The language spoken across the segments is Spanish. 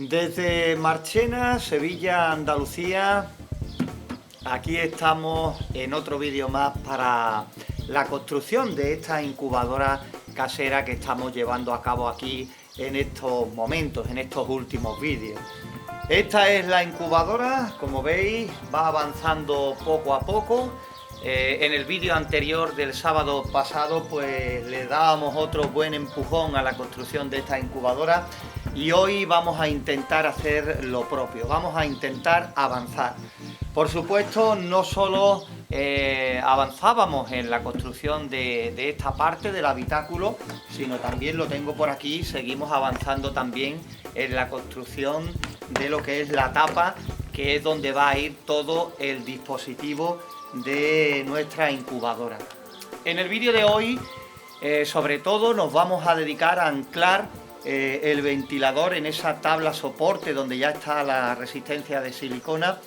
Desde Marchena, Sevilla, Andalucía, aquí estamos en otro vídeo más para la construcción de esta incubadora casera que estamos llevando a cabo aquí en estos momentos, en estos últimos vídeos. Esta es la incubadora, como veis, va avanzando poco a poco. En el vídeo anterior del sábado pasado pues le dábamos otro buen empujón a la construcción de esta incubadora y hoy vamos a intentar hacer lo propio, vamos a intentar avanzar. Por supuesto, no solo avanzábamos en la construcción de esta parte del habitáculo, sino también lo tengo por aquí, seguimos avanzando también en la construcción de lo que es la tapa, que es donde va a ir todo el dispositivo de nuestra incubadora. En el vídeo de hoy, sobre todo, nos vamos a dedicar a anclar el ventilador en esa tabla soporte donde ya está la resistencia de silicona,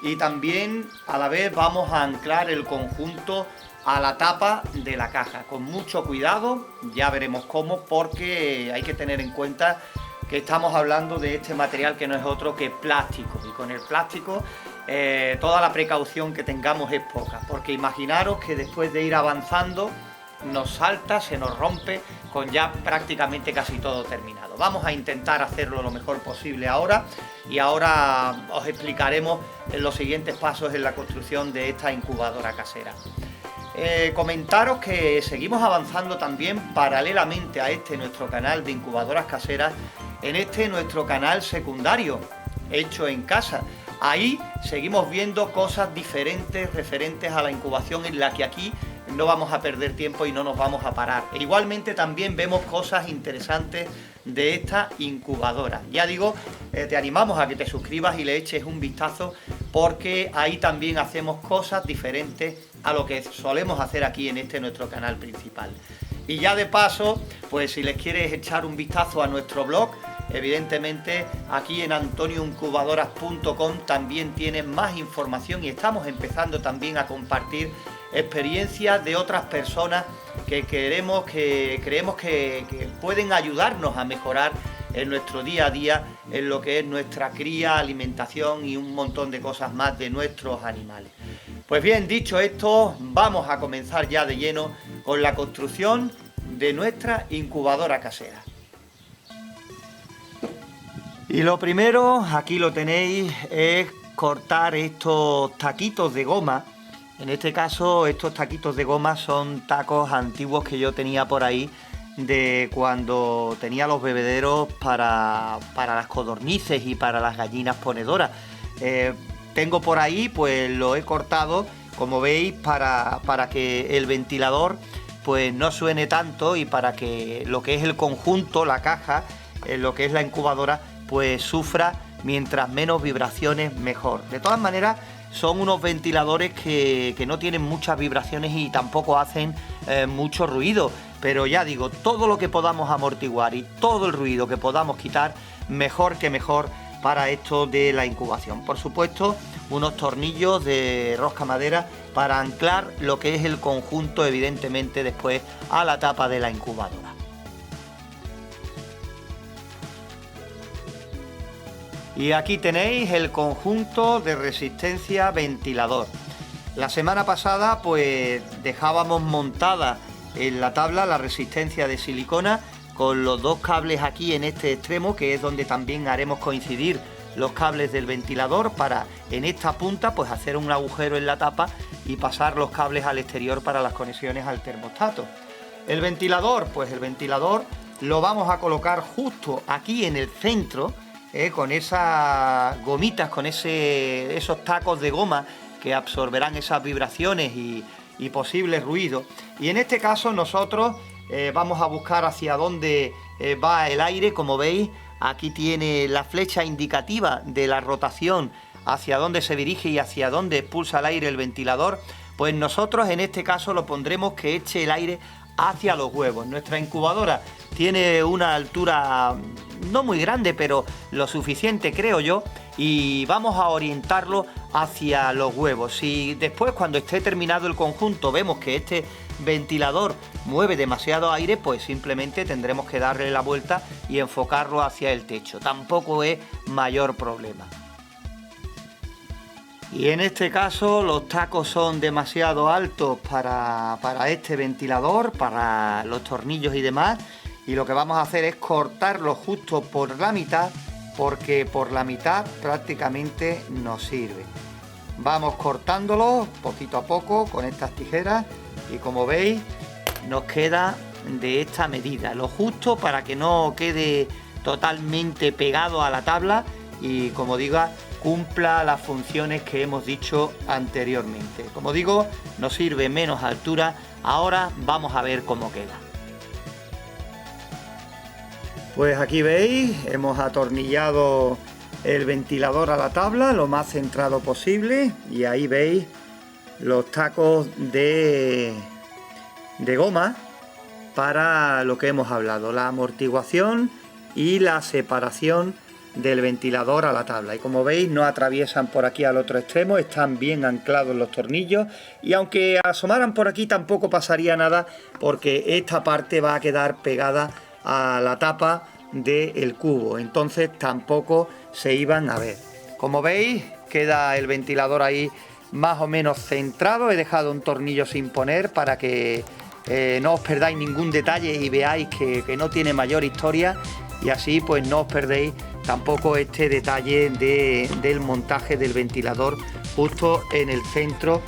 y también a la vez vamos a anclar el conjunto a la tapa de la caja con mucho cuidado. Ya veremos cómo, porque hay que tener en cuenta que estamos hablando de este material que no es otro que plástico, y con el plástico toda la precaución que tengamos es poca, porque imaginaros que después de ir avanzando nos salta, se nos rompe con ya prácticamente casi todo terminado. Vamos a intentar hacerlo lo mejor posible ahora, y ahora os explicaremos los siguientes pasos en la construcción de esta incubadora casera. Comentaros que seguimos avanzando también paralelamente a este nuestro canal de incubadoras caseras, en este nuestro canal secundario hecho en casa. Ahí seguimos viendo cosas diferentes referentes a la incubación, en la que aquí no vamos a perder tiempo y no nos vamos a parar. E igualmente también vemos cosas interesantes de esta incubadora. Ya digo, te animamos a que te suscribas y le eches un vistazo, porque ahí también hacemos cosas diferentes a lo que solemos hacer aquí en este nuestro canal principal. Y ya de paso, pues si les quieres echar un vistazo a nuestro blog, evidentemente aquí en antonioincubadoras.com también tienes más información, y estamos empezando también a compartir experiencias de otras personas que creemos que pueden ayudarnos a mejorar en nuestro día a día en lo que es nuestra cría, alimentación y un montón de cosas más de nuestros animales. Pues bien, dicho esto, vamos a comenzar ya de lleno con la construcción de nuestra incubadora casera. Y lo primero, aquí lo tenéis, es cortar estos taquitos de goma. En este caso, estos taquitos de goma son tacos antiguos que yo tenía por ahí de cuando tenía los bebederos para las codornices y para las gallinas ponedoras. Tengo por ahí, pues lo he cortado, como veis, para que el ventilador pues no suene tanto, y para que lo que es el conjunto, la caja, lo que es la incubadora, pues sufra mientras menos vibraciones mejor. De todas maneras, son unos ventiladores que no tienen muchas vibraciones y tampoco hacen mucho ruido, pero ya digo, todo lo que podamos amortiguar y todo el ruido que podamos quitar, mejor que mejor para esto de la incubación. Por supuesto, unos tornillos de rosca madera para anclar lo que es el conjunto, evidentemente después a la tapa de la incubadora. Y aquí tenéis el conjunto de resistencia ventilador. La semana pasada pues dejábamos montada en la tabla la resistencia de silicona con los dos cables aquí en este extremo, que es donde también haremos coincidir los cables del ventilador, para en esta punta pues hacer un agujero en la tapa y pasar los cables al exterior para las conexiones al termostato. El ventilador, pues el ventilador lo vamos a colocar justo aquí en el centro, con esas gomitas, con esos tacos de goma que absorberán esas vibraciones y posibles ruidos. Y en este caso nosotros vamos a buscar hacia dónde va el aire. Como veis, aquí tiene la flecha indicativa de la rotación, hacia dónde se dirige y hacia dónde expulsa el aire el ventilador. Pues nosotros en este caso lo pondremos que eche el aire hacia los huevos. Nuestra incubadora tiene una altura no muy grande, pero lo suficiente, creo yo, y vamos a orientarlo hacia los huevos. Si después, cuando esté terminado el conjunto, vemos que este ventilador mueve demasiado aire, pues simplemente tendremos que darle la vuelta y enfocarlo hacia el techo. Tampoco es mayor problema. Y en este caso los tacos son demasiado altos para este ventilador, para los tornillos y demás, y lo que vamos a hacer es cortarlo justo por la mitad, porque por la mitad prácticamente nos sirve. Vamos cortándolo poquito a poco con estas tijeras y como veis nos queda de esta medida, lo justo para que no quede totalmente pegado a la tabla y, como digo, cumpla las funciones que hemos dicho anteriormente. Como digo, nos sirve menos altura. Ahora vamos a ver cómo queda. Pues aquí veis, hemos atornillado el ventilador a la tabla lo más centrado posible y ahí veis los tacos de goma para lo que hemos hablado, la amortiguación y la separación del ventilador a la tabla. Y como veis no atraviesan por aquí al otro extremo, están bien anclados los tornillos y aunque asomaran por aquí tampoco pasaría nada porque esta parte va a quedar pegada a la tapa del cubo, entonces tampoco se iban a ver. Como veis queda el ventilador ahí más o menos centrado. He dejado un tornillo sin poner para que no os perdáis ningún detalle y veáis que no tiene mayor historia, y así pues no os perdéis tampoco este detalle del montaje del ventilador justo en el centro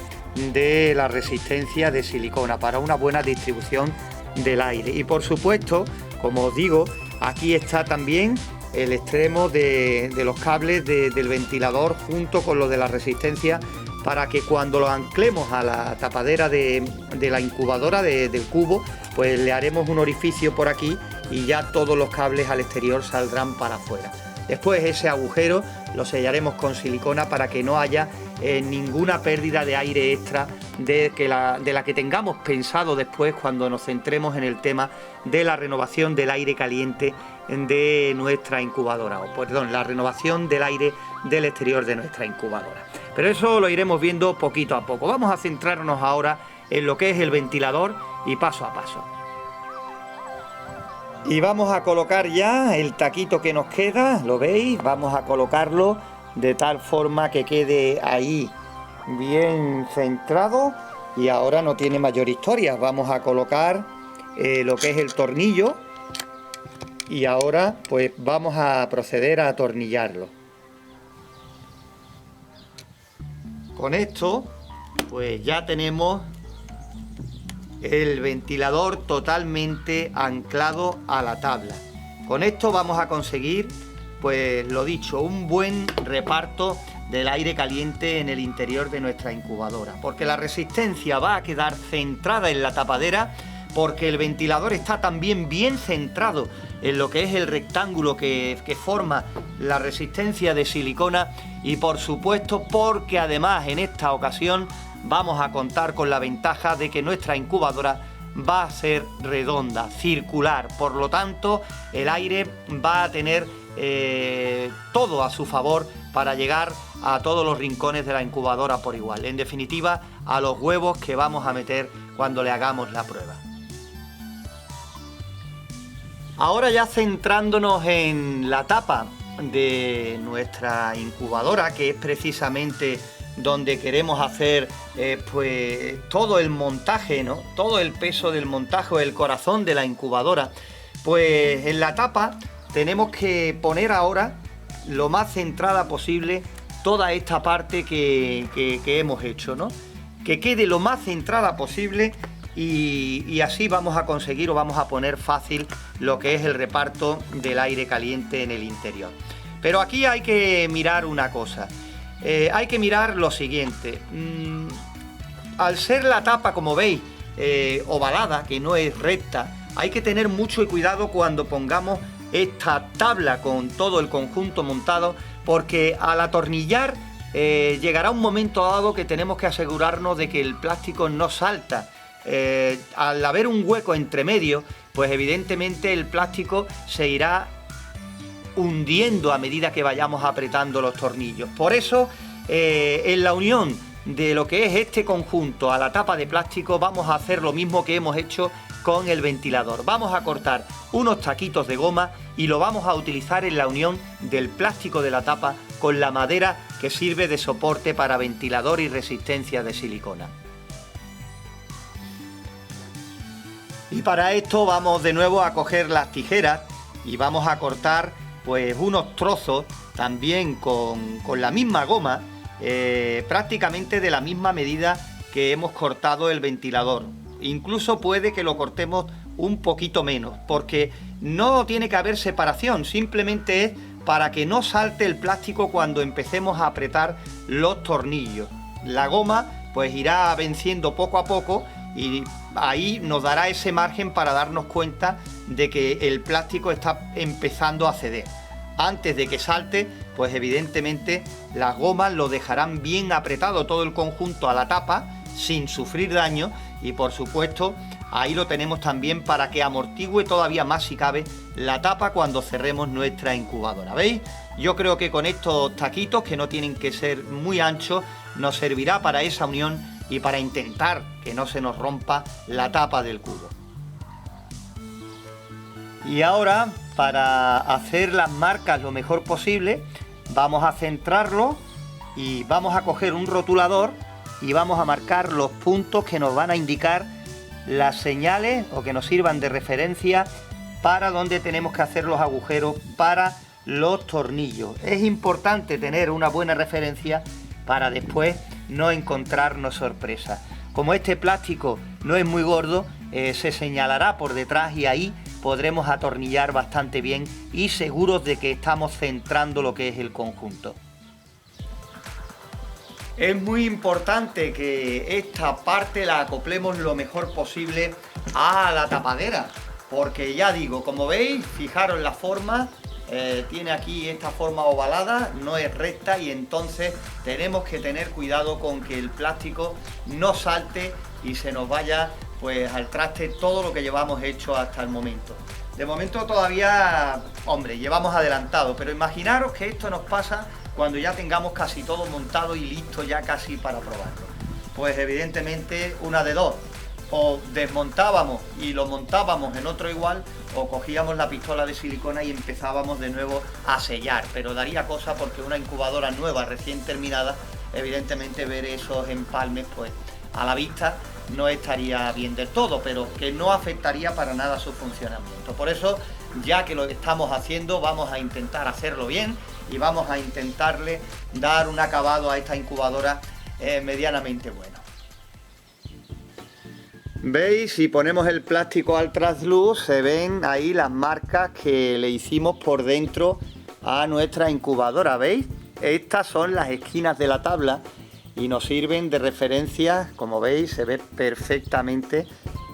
de la resistencia de silicona para una buena distribución del aire. Y por supuesto, como os digo, aquí está también el extremo de los cables del ventilador junto con lo de la resistencia, para que cuando lo anclemos a la tapadera de la incubadora del cubo, pues le haremos un orificio por aquí y ya todos los cables al exterior saldrán para afuera. Después ese agujero lo sellaremos con silicona para que no haya ninguna pérdida de aire extra de la que tengamos pensado después cuando nos centremos en el tema de la renovación del aire caliente de nuestra incubadora, o perdón, la renovación del aire del exterior de nuestra incubadora. Pero eso lo iremos viendo poquito a poco. Vamos a centrarnos ahora en lo que es el ventilador y paso a paso. Y vamos a colocar ya el taquito que nos queda, ¿lo veis? Vamos a colocarlo de tal forma que quede ahí bien centrado y ahora no tiene mayor historia. Vamos a colocar lo que es el tornillo y ahora pues vamos a proceder a atornillarlo. Con esto pues ya tenemos el ventilador totalmente anclado a la tabla. Con esto vamos a conseguir, pues lo dicho, un buen reparto del aire caliente en el interior de nuestra incubadora, porque la resistencia va a quedar centrada en la tapadera, porque el ventilador está también bien centrado en lo que es el rectángulo que forma la resistencia de silicona, y por supuesto porque además en esta ocasión vamos a contar con la ventaja de que nuestra incubadora va a ser redonda, circular, por lo tanto el aire va a tener todo a su favor para llegar a todos los rincones de la incubadora por igual, en definitiva a los huevos que vamos a meter cuando le hagamos la prueba. Ahora ya centrándonos en la tapa de nuestra incubadora, que es precisamente donde queremos hacer pues todo el montaje, ¿no? Todo el peso del montaje, el corazón de la incubadora. Pues en la tapa tenemos que poner ahora lo más centrada posible toda esta parte que hemos hecho, ¿no? Que quede lo más centrada posible y así vamos a conseguir o vamos a poner fácil lo que es el reparto del aire caliente en el interior. Pero aquí hay que mirar una cosa. Hay que mirar lo siguiente. Al ser la tapa, como veis, ovalada, que no es recta, hay que tener mucho cuidado cuando pongamos esta tabla con todo el conjunto montado, porque al atornillar llegará un momento dado que tenemos que asegurarnos de que el plástico no salta. Al haber un hueco entre medio, pues evidentemente el plástico se irá hundiendo a medida que vayamos apretando los tornillos. Por eso en la unión de lo que es este conjunto a la tapa de plástico, vamos a hacer lo mismo que hemos hecho con el ventilador. Vamos a cortar unos taquitos de goma y lo vamos a utilizar en la unión del plástico de la tapa con la madera que sirve de soporte para ventilador y resistencia de silicona. Y para esto vamos de nuevo a coger las tijeras y vamos a cortar pues unos trozos también con la misma goma, prácticamente de la misma medida que hemos cortado el ventilador. Incluso puede que lo cortemos un poquito menos, porque no tiene que haber separación, simplemente es para que no salte el plástico cuando empecemos a apretar los tornillos. La goma pues irá venciendo poco a poco y ahí nos dará ese margen para darnos cuenta de que el plástico está empezando a ceder. Antes de que salte, pues evidentemente las gomas lo dejarán bien apretado todo el conjunto a la tapa sin sufrir daño, y por supuesto ahí lo tenemos también para que amortigüe todavía más si cabe la tapa cuando cerremos nuestra incubadora. ¿Veis? Yo creo que con estos taquitos, que no tienen que ser muy anchos, nos servirá para esa unión y para intentar que no se nos rompa la tapa del cubo. Y ahora, para hacer las marcas lo mejor posible, vamos a centrarlo y vamos a coger un rotulador y vamos a marcar los puntos que nos van a indicar las señales o que nos sirvan de referencia para donde tenemos que hacer los agujeros para los tornillos. Es importante tener una buena referencia para después no encontrarnos sorpresas. Como este plástico no es muy gordo, se señalará por detrás y ahí podremos atornillar bastante bien y seguros de que estamos centrando lo que es el conjunto. Es muy importante que esta parte la acoplemos lo mejor posible a la tapadera, porque ya digo, como veis, fijaros la forma, tiene aquí esta forma ovalada, no es recta, y entonces tenemos que tener cuidado con que el plástico no salte y se nos vaya pues al traste todo lo que llevamos hecho hasta el momento. De momento todavía, hombre, llevamos adelantado, pero imaginaros que esto nos pasa cuando ya tengamos casi todo montado y listo ya casi para probarlo. Pues evidentemente una de dos, o desmontábamos y lo montábamos en otro igual, o cogíamos la pistola de silicona y empezábamos de nuevo a sellar, pero daría cosa porque una incubadora nueva recién terminada, evidentemente ver esos empalmes pues a la vista no estaría bien del todo, pero que no afectaría para nada su funcionamiento. Por eso, ya que lo estamos haciendo, vamos a intentar hacerlo bien y vamos a intentarle dar un acabado a esta incubadora medianamente bueno. ¿Veis? Si ponemos el plástico al trasluz, se ven ahí las marcas que le hicimos por dentro a nuestra incubadora. ¿Veis? Estas son las esquinas de la tabla y nos sirven de referencia, como veis, se ve perfectamente.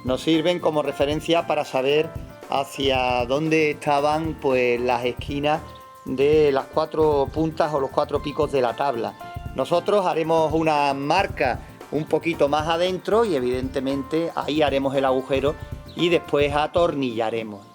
Nos sirven como referencia para saber hacia dónde estaban pues las esquinas de las 4 puntas o los 4 picos de la tabla. Nosotros haremos una marca un poquito más adentro y evidentemente ahí haremos el agujero y después atornillaremos.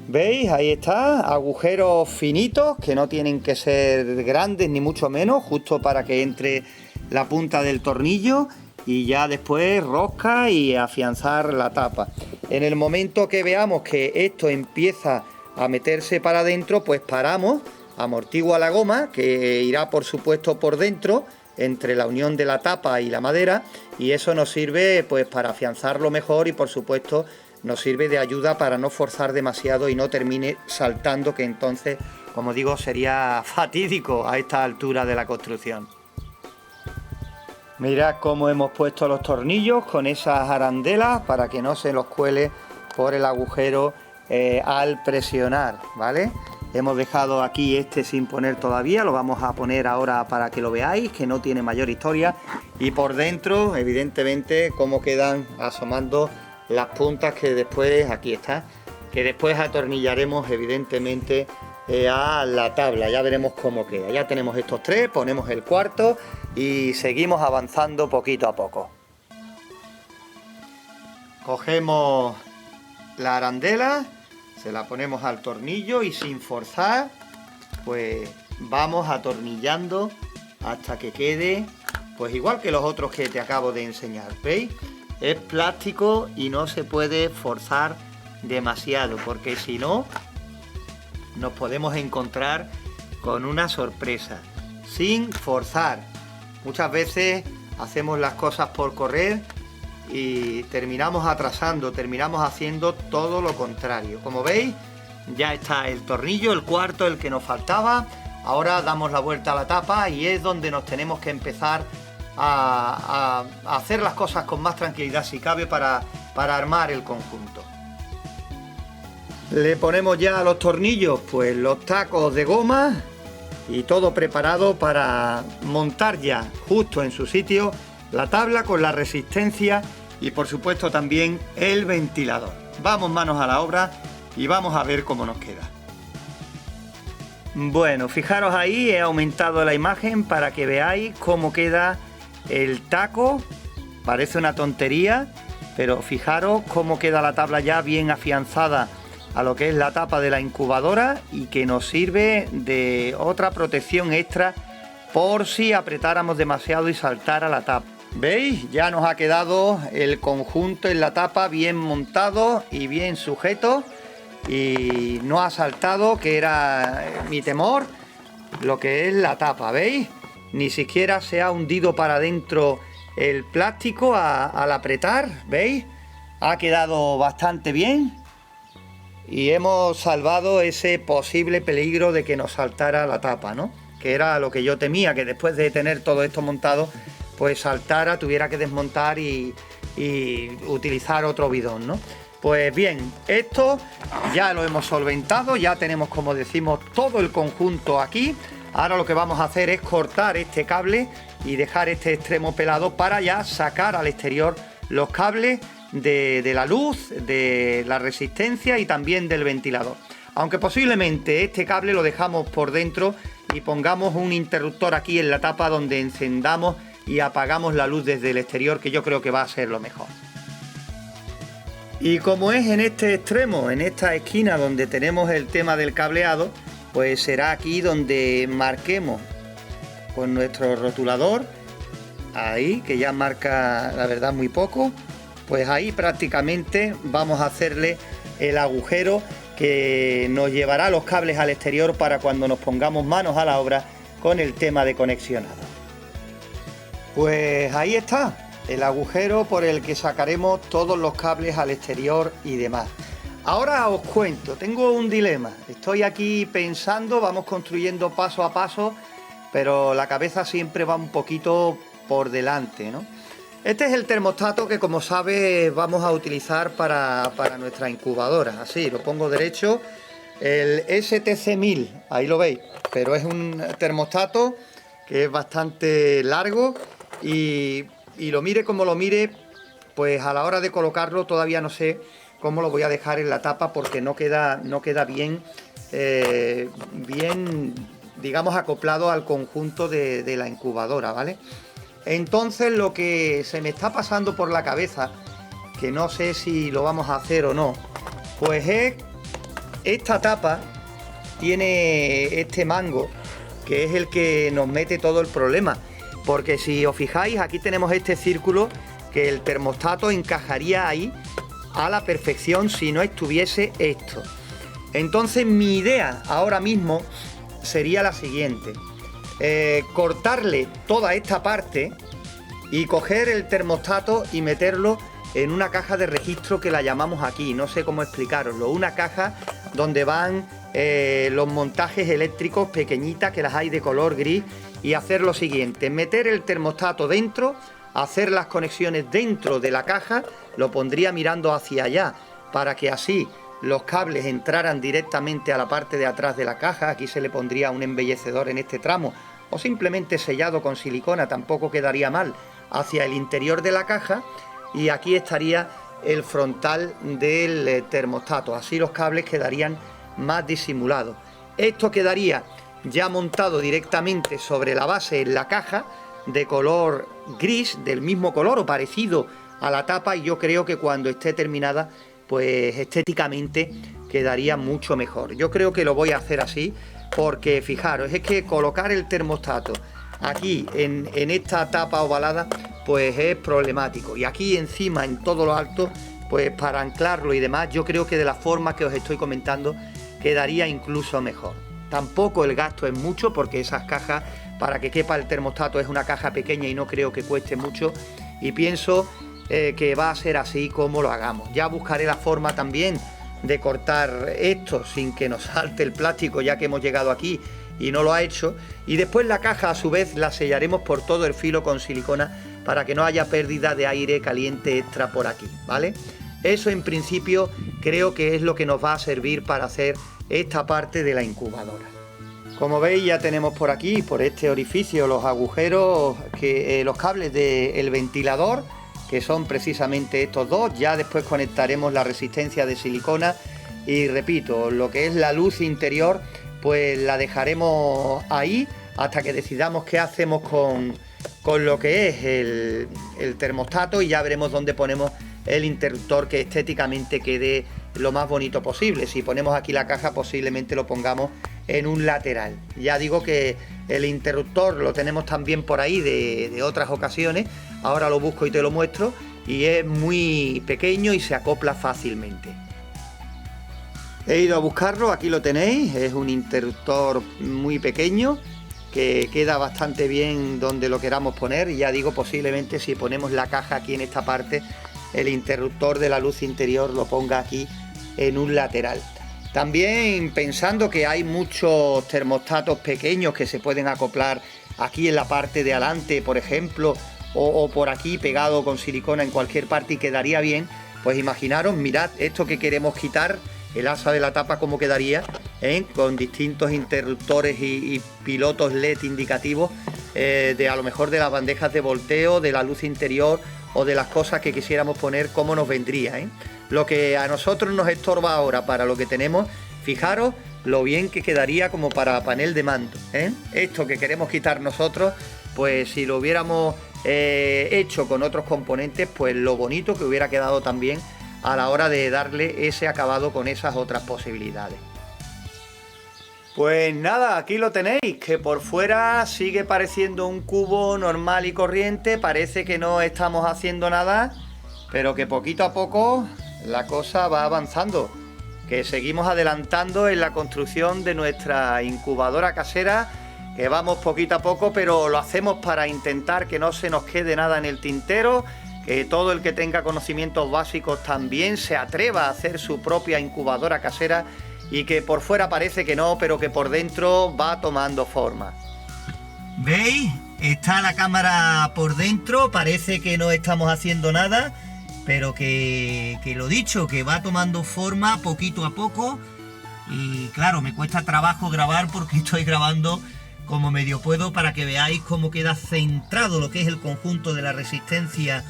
¿Veis? Ahí está, agujeros finitos que no tienen que ser grandes ni mucho menos, justo para que entre la punta del tornillo, y ya después rosca y afianzar la tapa. En el momento que veamos que esto empieza a meterse para adentro, pues paramos, amortigua la goma, que irá por supuesto por dentro, entre la unión de la tapa y la madera, y eso nos sirve pues para afianzarlo mejor y por supuesto nos sirve de ayuda para no forzar demasiado y no termine saltando, que entonces, como digo, sería fatídico a esta altura de la construcción. Mirad cómo hemos puesto los tornillos con esas arandelas para que no se los cuele por el agujero al presionar, ¿vale? Hemos dejado aquí este sin poner todavía, lo vamos a poner ahora para que lo veáis, que no tiene mayor historia. Y por dentro, evidentemente, cómo quedan asomando las puntas que después, aquí está, que después atornillaremos evidentemente a la tabla. Ya veremos cómo queda. Ya tenemos estos 3, ponemos el cuarto y seguimos avanzando poquito a poco. Cogemos la arandela, se la ponemos al tornillo y sin forzar, pues vamos atornillando hasta que quede pues igual que los otros que te acabo de enseñar. ¿Veis? Es plástico y no se puede forzar demasiado, porque si no nos podemos encontrar con una sorpresa. Sin forzar. Muchas veces hacemos las cosas por correr y terminamos atrasando, terminamos haciendo todo lo contrario. Como veis, ya está el tornillo, el cuarto, el que nos faltaba. Ahora damos la vuelta a la tapa y es donde nos tenemos que empezar a hacer las cosas con más tranquilidad si cabe para armar el conjunto. Le ponemos ya a los tornillos pues los tacos de goma y todo preparado para montar ya justo en su sitio la tabla con la resistencia y por supuesto también el ventilador. Vamos manos a la obra y vamos a ver cómo nos queda. Bueno, fijaros ahí, he aumentado la imagen para que veáis cómo queda el taco. Parece una tontería, pero fijaros cómo queda la tabla ya bien afianzada a lo que es la tapa de la incubadora y que nos sirve de otra protección extra por si apretáramos demasiado y saltara la tapa. ¿Veis? Ya nos ha quedado el conjunto en la tapa bien montado y bien sujeto y no ha saltado, que era mi temor, lo que es la tapa. ¿Veis? Ni siquiera se ha hundido para adentro el plástico al apretar. ¿Veis? Ha quedado bastante bien y hemos salvado ese posible peligro de que nos saltara la tapa, ¿no? Que era lo que yo temía, que después de tener todo esto montado pues saltara, tuviera que desmontar y utilizar otro bidón, ¿no? Pues bien, esto ya lo hemos solventado, ya tenemos, como decimos, todo el conjunto aquí. Ahora lo que vamos a hacer es cortar este cable y dejar este extremo pelado para ya sacar al exterior los cables de la luz, de la resistencia y también del ventilador. Aunque posiblemente este cable lo dejamos por dentro y pongamos un interruptor aquí en la tapa donde encendamos y apagamos la luz desde el exterior, que yo creo que va a ser lo mejor. Y como es en este extremo, en esta esquina donde tenemos el tema del cableado, pues será aquí donde marquemos con nuestro rotulador, ahí, que ya marca la verdad muy poco, pues ahí prácticamente vamos a hacerle el agujero que nos llevará los cables al exterior para cuando nos pongamos manos a la obra con el tema de conexionado. Pues ahí está, el agujero por el que sacaremos todos los cables al exterior y demás. Ahora os cuento, tengo un dilema. Estoy aquí pensando, vamos construyendo paso a paso, pero la cabeza siempre va un poquito por delante, ¿no? Este es el termostato que, como sabes, vamos a utilizar para nuestra incubadora. Así, lo pongo derecho. El STC1000, ahí lo veis, pero es un termostato que es bastante largo y lo mire como lo mire, pues a la hora de colocarlo todavía no sé cómo lo voy a dejar en la tapa porque no queda bien, digamos, acoplado al conjunto de la incubadora, ¿vale? Entonces lo que se me está pasando por la cabeza, que no sé si lo vamos a hacer o no, pues es esta tapa tiene este mango que es el que nos mete todo el problema, porque si os fijáis aquí tenemos este círculo que el termostato encajaría ahí a la perfección si no estuviese esto. Entonces mi idea ahora mismo sería la siguiente: cortarle toda esta parte y coger el termostato y meterlo en una caja de registro que la llamamos aquí, no sé cómo explicaroslo, una caja donde van los montajes eléctricos pequeñitas, que las hay de color gris, y hacer lo siguiente: meter el termostato dentro, hacer las conexiones dentro de la caja, lo pondría mirando hacia allá para que así los cables entraran directamente a la parte de atrás de la caja. Aquí se le pondría un embellecedor en este tramo o simplemente sellado con silicona, tampoco quedaría mal, hacia el interior de la caja, y aquí estaría el frontal del termostato. Así los cables quedarían más disimulados. Esto quedaría ya montado directamente sobre la base en la caja, de color gris, del mismo color o parecido a la tapa, y yo creo que cuando esté terminada pues estéticamente quedaría mucho mejor. Yo creo que lo voy a hacer así porque fijaros, es que colocar el termostato aquí en esta tapa ovalada pues es problemático, y aquí encima en todo lo alto pues para anclarlo y demás yo creo que de la forma que os estoy comentando quedaría incluso mejor. Tampoco el gasto es mucho porque esas cajas para que quepa el termostato es una caja pequeña y no creo que cueste mucho, y pienso que va a ser así como lo hagamos. Ya buscaré la forma también de cortar esto sin que nos salte el plástico ya que hemos llegado aquí y no lo ha hecho, y después la caja a su vez la sellaremos por todo el filo con silicona para que no haya pérdida de aire caliente extra por aquí, ¿vale? Eso en principio creo que es lo que nos va a servir para hacer esta parte de la incubadora. Como veis ya tenemos por aquí, por este orificio, los agujeros, los cables del ventilador, que son precisamente estos dos. Ya después conectaremos la resistencia de silicona y repito, lo que es la luz interior pues la dejaremos ahí hasta que decidamos qué hacemos con lo que es el termostato, y ya veremos dónde ponemos el interruptor que estéticamente quede lo más bonito posible. Si ponemos aquí la caja posiblemente lo pongamos en un lateral. Ya digo que el interruptor lo tenemos también por ahí de otras ocasiones, ahora lo busco y te lo muestro, y es muy pequeño y se acopla fácilmente. He ido a buscarlo, aquí lo tenéis, es un interruptor muy pequeño que queda bastante bien donde lo queramos poner, y ya digo, posiblemente si ponemos la caja aquí en esta parte, el interruptor de la luz interior lo ponga aquí en un lateral. También pensando que hay muchos termostatos pequeños que se pueden acoplar aquí en la parte de adelante, por ejemplo, o por aquí pegado con silicona en cualquier parte, y quedaría bien, pues imaginaros, mirad esto que queremos quitar, el asa de la tapa cómo quedaría, con distintos interruptores y pilotos LED indicativos de a lo mejor de las bandejas de volteo, de la luz interior o de las cosas que quisiéramos poner, cómo nos vendría, Lo que a nosotros nos estorba ahora para lo que tenemos, fijaros lo bien que quedaría como para panel de mando, Esto que queremos quitar nosotros, pues si lo hubiéramos hecho con otros componentes, pues lo bonito que hubiera quedado también a la hora de darle ese acabado con esas otras posibilidades. Pues nada, aquí lo tenéis, que por fuera sigue pareciendo un cubo normal y corriente, parece que no estamos haciendo nada, pero que poquito a poco la cosa va avanzando, que seguimos adelantando en la construcción de nuestra incubadora casera, que vamos poquito a poco, pero lo hacemos para intentar que no se nos quede nada en el tintero, que todo el que tenga conocimientos básicos también se atreva a hacer su propia incubadora casera, y que por fuera parece que no, pero que por dentro va tomando forma. ¿Veis? Está la cámara por dentro, parece que no estamos haciendo nada, pero que lo dicho, que va tomando forma poquito a poco. Y claro, me cuesta trabajo grabar porque estoy grabando como medio puedo para que veáis cómo queda centrado lo que es el conjunto de la resistencia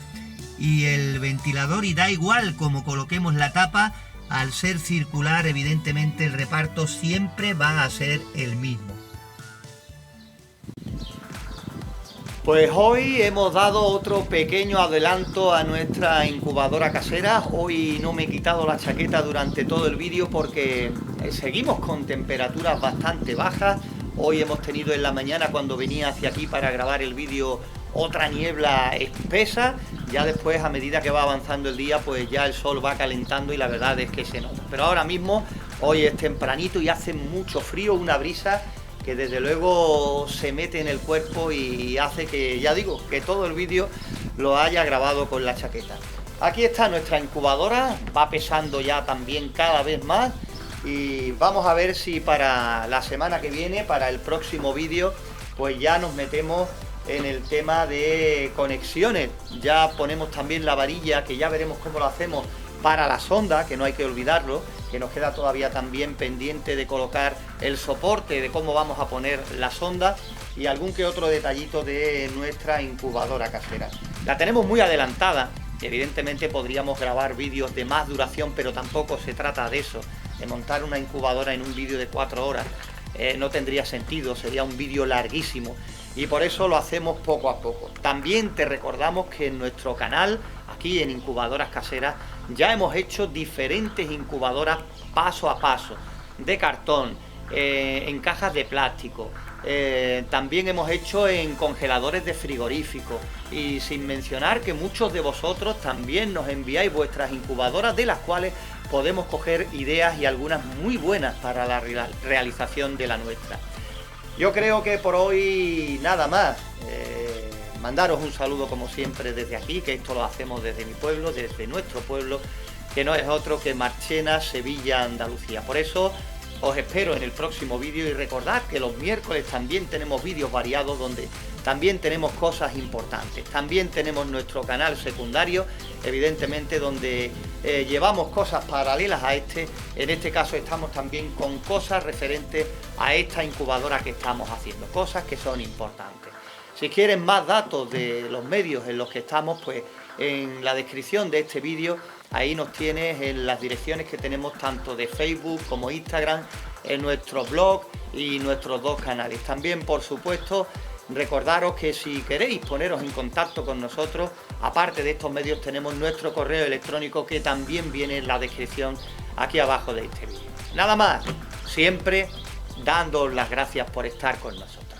y el ventilador, y da igual como coloquemos la tapa, al ser circular evidentemente el reparto siempre va a ser el mismo. Pues hoy hemos dado otro pequeño adelanto a nuestra incubadora casera. Hoy no me he quitado la chaqueta durante todo el vídeo porque seguimos con temperaturas bastante bajas. Hoy hemos tenido en la mañana, cuando venía hacia aquí para grabar el vídeo, otra niebla espesa. Ya después, a medida que va avanzando el día, pues ya el sol va calentando y la verdad es que se nota. Pero ahora mismo, hoy es tempranito y hace mucho frío, una brisa que desde luego se mete en el cuerpo y hace que, ya digo, que todo el vídeo lo haya grabado con la chaqueta. Aquí está nuestra incubadora, va pesando ya también cada vez más, y vamos a ver si para la semana que viene, para el próximo vídeo, pues ya nos metemos en el tema de conexiones. Ya ponemos también la varilla, que ya veremos cómo lo hacemos para la sonda, que no hay que olvidarlo, que nos queda todavía también pendiente de colocar el soporte de cómo vamos a poner la sonda, y algún que otro detallito de nuestra incubadora casera. La tenemos muy adelantada, evidentemente podríamos grabar vídeos de más duración, pero tampoco se trata de eso, de montar una incubadora en un vídeo de 4 horas. No tendría sentido, sería un vídeo larguísimo, y por eso lo hacemos poco a poco. También te recordamos que en nuestro canal, aquí en Incubadoras Caseras, ya hemos hecho diferentes incubadoras paso a paso, de cartón, en cajas de plástico, también hemos hecho en congeladores de frigorífico, y sin mencionar que muchos de vosotros también nos enviáis vuestras incubadoras, de las cuales podemos coger ideas y algunas muy buenas para la realización de la nuestra. Yo creo que por hoy nada más. Mandaros un saludo como siempre desde aquí, que esto lo hacemos desde mi pueblo, desde nuestro pueblo, que no es otro que Marchena, Sevilla, Andalucía. Por eso os espero en el próximo vídeo, y recordad que los miércoles también tenemos vídeos variados donde también tenemos cosas importantes. También tenemos nuestro canal secundario, evidentemente, donde llevamos cosas paralelas a este. En este caso estamos también con cosas referentes a esta incubadora que estamos haciendo, cosas que son importantes. Si quieren más datos de los medios en los que estamos, pues en la descripción de este vídeo, ahí nos tienes en las direcciones que tenemos tanto de Facebook como Instagram, en nuestro blog y nuestros dos canales. También, por supuesto, recordaros que si queréis poneros en contacto con nosotros, aparte de estos medios, tenemos nuestro correo electrónico, que también viene en la descripción aquí abajo de este vídeo. Nada más, siempre dándoos las gracias por estar con nosotros.